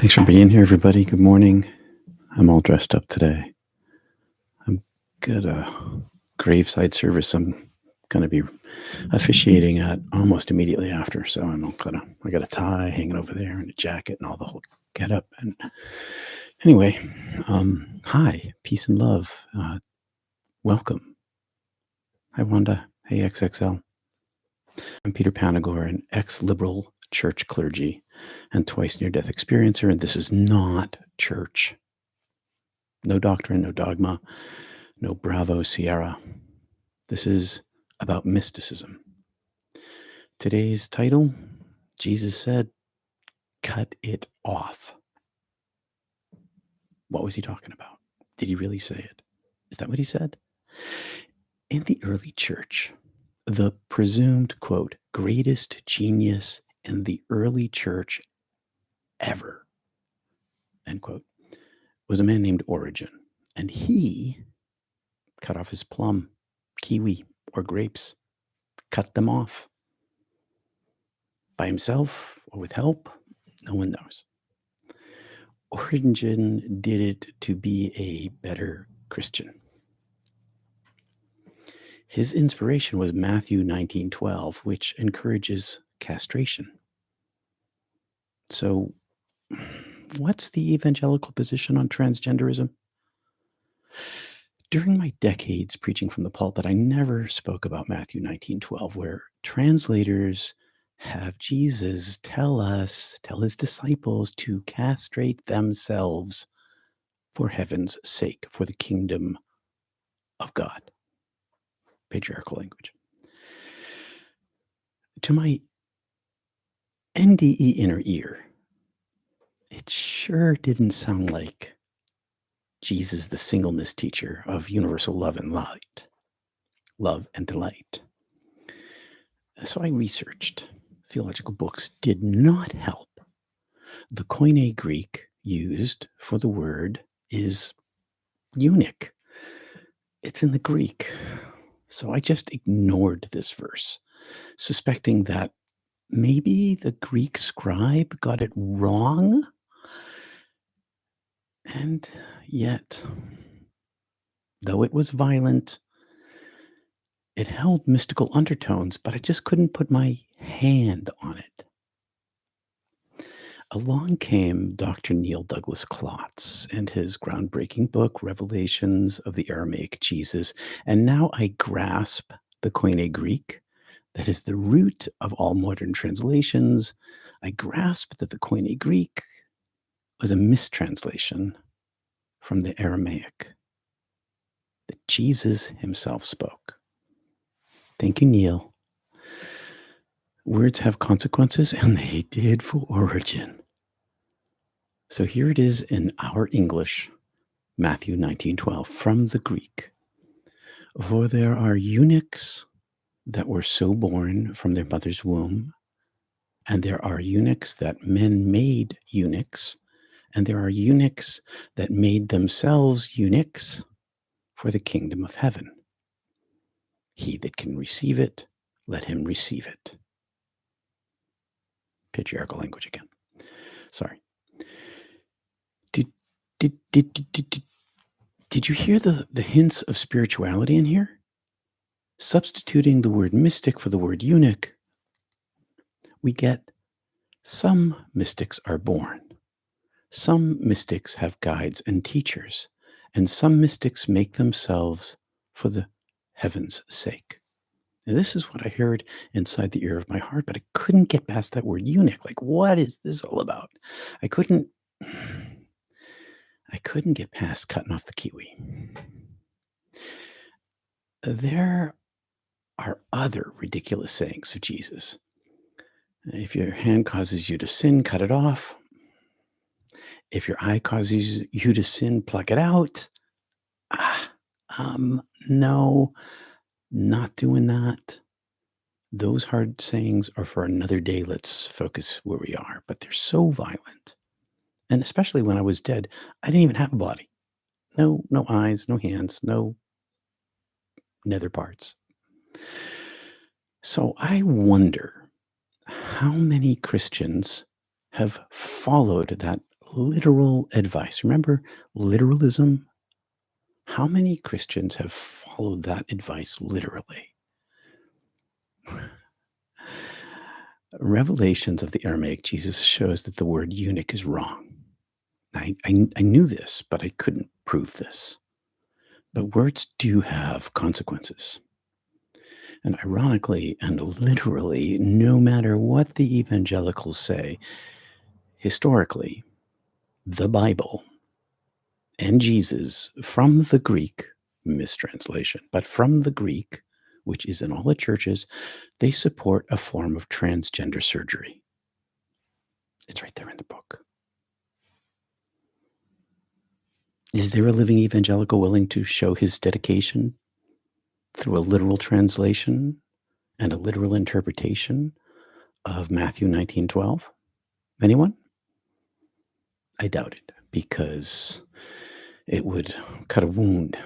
Thanks for being here, everybody. Good morning. I'm all dressed up today. I'm got a graveside service I'm going to be officiating at almost immediately after. So I got a tie hanging over there and a jacket and all the whole get up. And anyway, hi, peace and love. Welcome. Hi, Wanda. Hey, XXL. I'm Peter Panagore, an ex-liberal church clergy and twice near-death experiencer, and this is not church. No doctrine, no dogma, no Bravo Sierra. This is about mysticism. Today's title, Jesus said, cut it off. What was he talking about? Did he really say it? Is that what he said? In the early church, the presumed, quote, greatest genius in the early church ever, end quote, was a man named Origen. And he cut off his plum, kiwi, or grapes, cut them off. By himself or with help, no one knows. Origen did it to be a better Christian. His inspiration was Matthew 19:12, which encourages castration. So, what's the evangelical position on transgenderism? During my decades preaching from the pulpit, I never spoke about Matthew 19:12, where translators have Jesus tell his disciples to castrate themselves for heaven's sake, for the kingdom of God. Patriarchal language. To my NDE inner ear, it sure didn't sound like Jesus, the singleness teacher of universal love and light, love and delight. So I researched. Theological books did not help. The Koine Greek used for the word is eunuch. It's in the Greek. So I just ignored this verse, suspecting that maybe the Greek scribe got it wrong. And yet, though it was violent, it held mystical undertones, but I just couldn't put my hand on it. Along came Dr. Neil Douglas Klotz and his groundbreaking book, Revelations of the Aramaic Jesus. And now I grasp the Koine Greek, that is the root of all modern translations. I grasp that the Koine Greek was a mistranslation from the Aramaic that Jesus himself spoke. Thank you, Neil. Words have consequences, and they did for Origen. So here it is in our English, Matthew 19:12, from the Greek. For there are eunuchs that were so born from their mother's womb, and there are eunuchs that men made eunuchs, and there are eunuchs that made themselves eunuchs for the kingdom of heaven. He that can receive it, let him receive it. Patriarchal language again. Sorry. Did you hear the hints of spirituality in here? Substituting the word mystic for the word eunuch, we get some mystics are born. Some mystics have guides and teachers, and some mystics make themselves for the heaven's sake. And this is what I heard inside the ear of my heart, but I couldn't get past that word eunuch. Like, what is this all about? I couldn't get past cutting off the kiwi. There are other ridiculous sayings of Jesus. If your hand causes you to sin, cut it off. If your eye causes you to sin, pluck it out. No, not doing that. Those hard sayings are for another day. Let's focus where we are. But they're so violent. And especially when I was dead, I didn't even have a body. No eyes, no hands, no nether parts. So I wonder how many Christians have followed that literal advice. Remember literalism? How many Christians have followed that advice literally? Revelations of the Aramaic Jesus shows that the word eunuch is wrong. I knew this, but I couldn't prove this. But words do have consequences. And ironically and literally, no matter what the evangelicals say, historically, the Bible and Jesus from the Greek, mistranslation, but from the Greek, which is in all the churches, they support a form of transgender surgery. It's right there in the book. Is there a living evangelical willing to show his dedication through a literal translation and a literal interpretation of Matthew 19:12? Anyone? I doubt it because it would cut a wound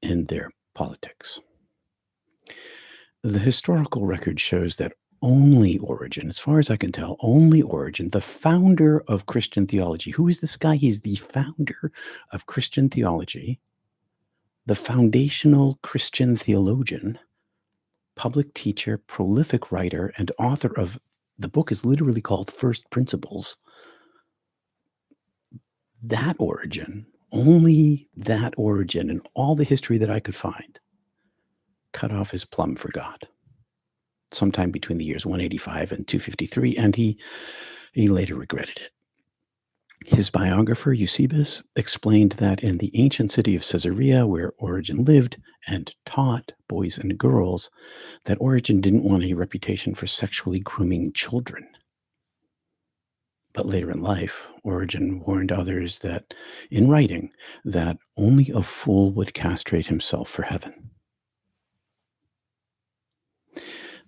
in their politics. The historical record shows that only Origen, as far as I can tell, only Origen, the founder of Christian theology. Who is this guy? He's the founder of Christian theology, the foundational Christian theologian, public teacher, prolific writer, and author of the book is literally called First Principles. That Origen, only that Origen in all the history that I could find, cut off his plum for God sometime between the years 185 and 253, and he later regretted it. His biographer, Eusebius, explained that in the ancient city of Caesarea, where Origen lived and taught boys and girls, that Origen didn't want a reputation for sexually grooming children. But later in life, Origen warned others that, in writing, that only a fool would castrate himself for heaven.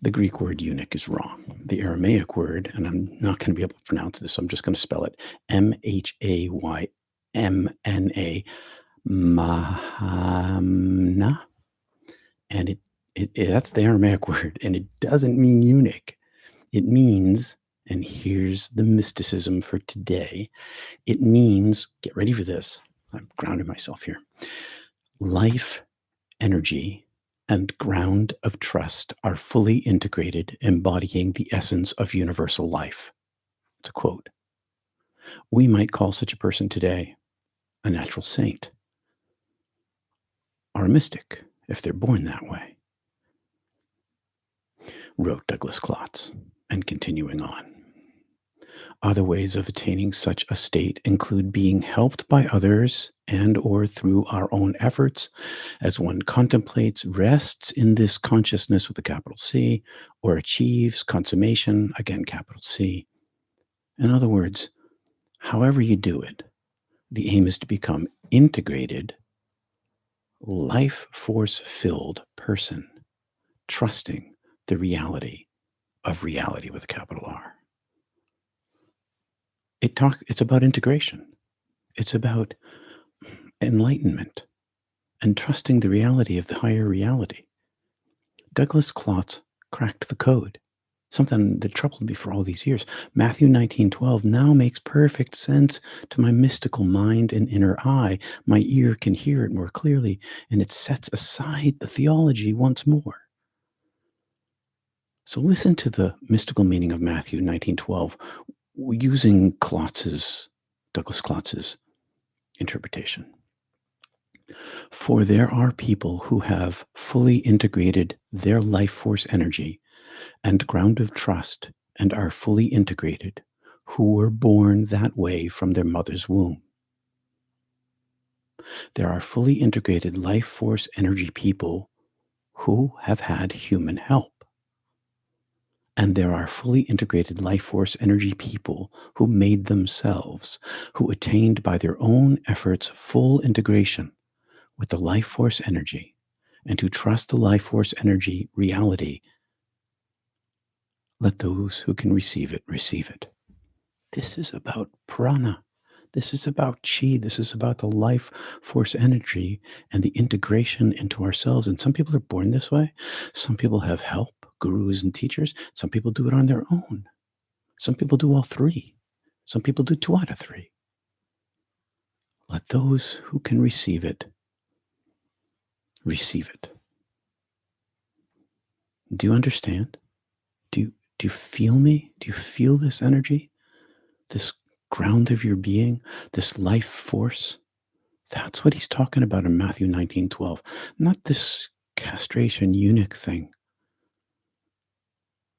The Greek word eunuch is wrong. The Aramaic word, and I'm not going to be able to pronounce this, so I'm just going to spell it Mahaymna, Mahamna, and that's the Aramaic word, and it doesn't mean eunuch. It means, and here's the mysticism for today, it means, get ready for this, I'm grounding myself here, life, energy, and ground of trust are fully integrated, embodying the essence of universal life. It's a quote. We might call such a person today a natural saint or a mystic if they're born that way, wrote Douglas Klotz, and continuing on. Other ways of attaining such a state include being helped by others and or through our own efforts as one contemplates, rests in this consciousness with a capital C, or achieves consummation, again capital C. In other words, however you do it, the aim is to become integrated, life force-filled person, trusting the reality of reality with a capital R. It's about integration. It's about enlightenment and trusting the reality of the higher reality. Douglas Klotz cracked the code, something that troubled me for all these years. Matthew 19:12 now makes perfect sense to my mystical mind and inner eye. My ear can hear it more clearly, and it sets aside the theology once more. So listen to the mystical meaning of Matthew 19:12 using Douglas Klotz's interpretation. For there are people who have fully integrated their life force energy and ground of trust and are fully integrated, who were born that way from their mother's womb. There are fully integrated life force energy people who have had human help. And there are fully integrated life force energy people who made themselves, who attained by their own efforts full integration with the life force energy, and who trust the life force energy reality. Let those who can receive it receive it. This is about prana. This is about chi. This is about the life force energy and the integration into ourselves. And some people are born this way. Some people have help, gurus and teachers. Some people do it on their own. Some people do all three. Some people do 2 out of 3. those who can receive it, receive it. Do you understand? Do you feel me? Do you feel this energy? This ground of your being, this life force? That's what he's talking about in Matthew 19:12. Not this castration eunuch thing.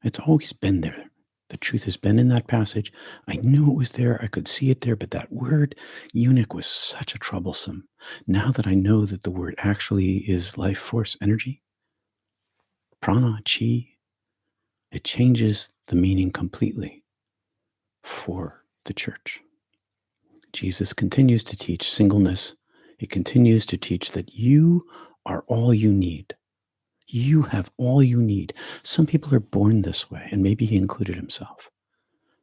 It's always been there. The truth has been in that passage. I knew it was there. I could see it there, but that word eunuch was such a troublesome. Now that I know that the word actually is life force energy, prana, chi, it changes the meaning completely for the church. Jesus continues to teach singleness. He continues to teach that you are all you need. You have all you need. Some people are born this way, and maybe he included himself.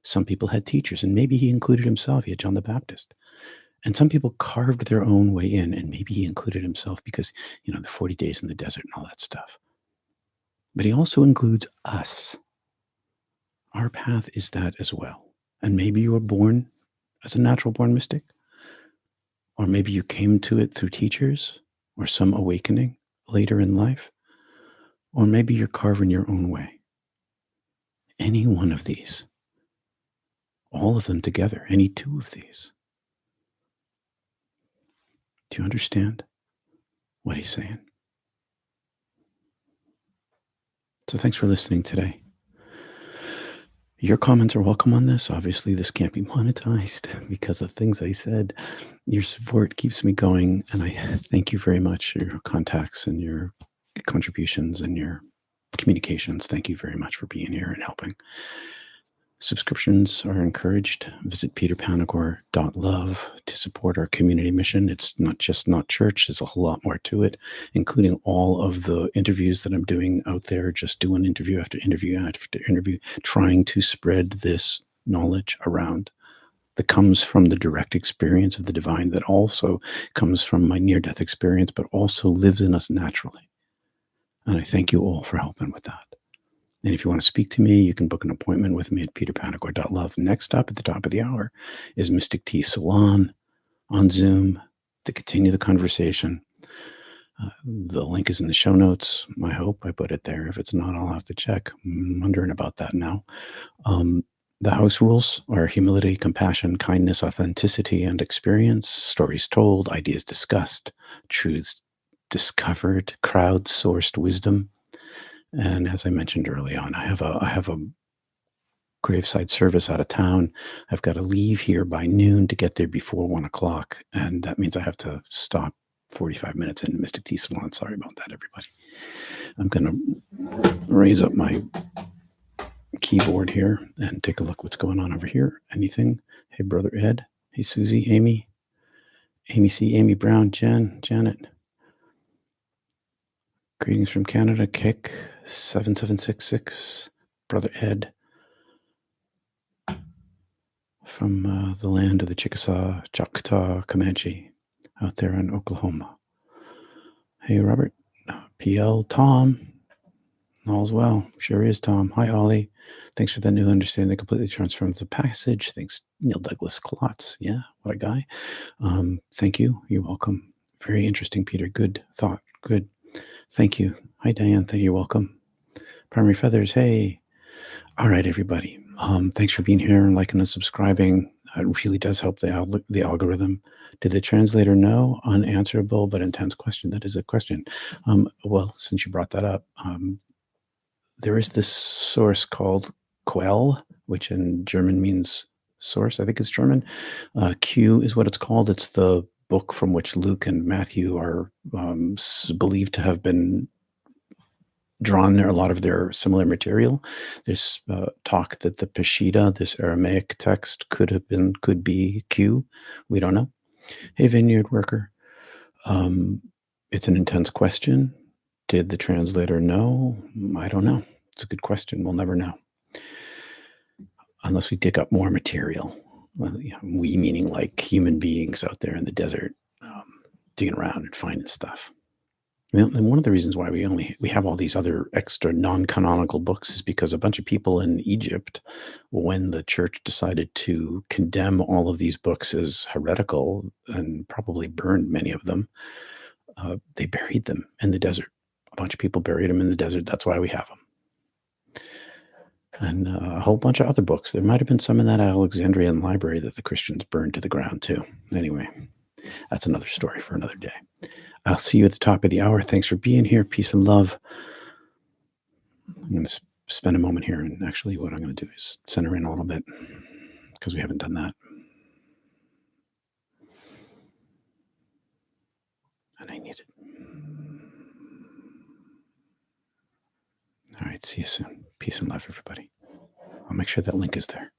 Some people had teachers, and maybe he included himself. He had John the Baptist. And some people carved their own way in, and maybe he included himself because, the 40 days in the desert and all that stuff. But he also includes us. Our path is that as well. And maybe you were born as a natural born mystic, or maybe you came to it through teachers or some awakening later in life, or maybe you're carving your own way. Any one of these, all of them together, any two of these. Do you understand what he's saying? So thanks for listening today. Your comments are welcome on this. Obviously, this can't be monetized because of things I said. Your support keeps me going, and I thank you very much for your contacts and your contributions and your communications. Thank you very much for being here and helping. Subscriptions are encouraged. Visit peterpanagore.love to support our community mission. It's not church. There's a whole lot more to it, including all of the interviews that I'm doing out there, just doing interview after interview after interview, trying to spread this knowledge around that comes from the direct experience of the divine, that also comes from my near-death experience, but also lives in us naturally. And I thank you all for helping with that. And if you want to speak to me, you can book an appointment with me at peterpanagore.love. Next up at the top of the hour is Mystic T Salon on Zoom to continue the conversation. The link is in the show notes. I hope I put it there. If it's not, I'll have to check. I'm wondering about that now. The house rules are humility, compassion, kindness, authenticity, and experience. Stories told, ideas discussed, truths discovered, crowd-sourced wisdom. And as I mentioned early on, I have a graveside service out of town. I've got to leave here by noon to get there before 1:00, and that means I have to stop 45 minutes in Mystic T Salon. Sorry about that, everybody. I'm going to raise up my keyboard here and take a look what's going on over here. Anything? Hey, Brother Ed. Hey, Susie, Amy C, Amy Brown, Janet. Greetings from Canada. Kick 7766. Brother Ed. From the land of the Chickasaw, Choctaw, Comanche, out there in Oklahoma. Hey, Robert. PL, Tom. All's well. Sure is, Tom. Hi, Ollie. Thanks for that new understanding. Completely transforms the passage. Thanks, Neil Douglas Klotz. Yeah, what a guy. Thank you. You're welcome. Very interesting, Peter. Good thought. Good. Thank you. Hi, Diane. Thank you. Welcome. Primary Feathers. Hey. All right, everybody. Thanks for being here and liking and subscribing. It really does help the algorithm. Did the translator know? Unanswerable but intense question. That is a question. Well, since you brought that up, there is this source called Quell, which in German means source. I think it's German. Q is what it's called. It's the book from which Luke and Matthew are believed to have been drawn a lot of their similar material. There's talk that the Peshitta, this Aramaic text, could be Q. We don't know. Hey, Vineyard Worker. It's an intense question. Did the translator know? I don't know. It's a good question. We'll never know. Unless we dig up more material. Well, we meaning like human beings out there in the desert, digging around and finding stuff. And one of the reasons why we have all these other extra non-canonical books is because a bunch of people in Egypt, when the church decided to condemn all of these books as heretical and probably burned many of them, they buried them in the desert. A bunch of people buried them in the desert. That's why we have them. And a whole bunch of other books. There might have been some in that Alexandrian library that the Christians burned to the ground too. Anyway, that's another story for another day. I'll see you at the top of the hour. Thanks for being here. Peace and love. I'm going to spend a moment here. And actually, what I'm going to do is center in a little bit because we haven't done that. And I need it. All right. See you soon. Peace and love, everybody. I'll make sure that link is there.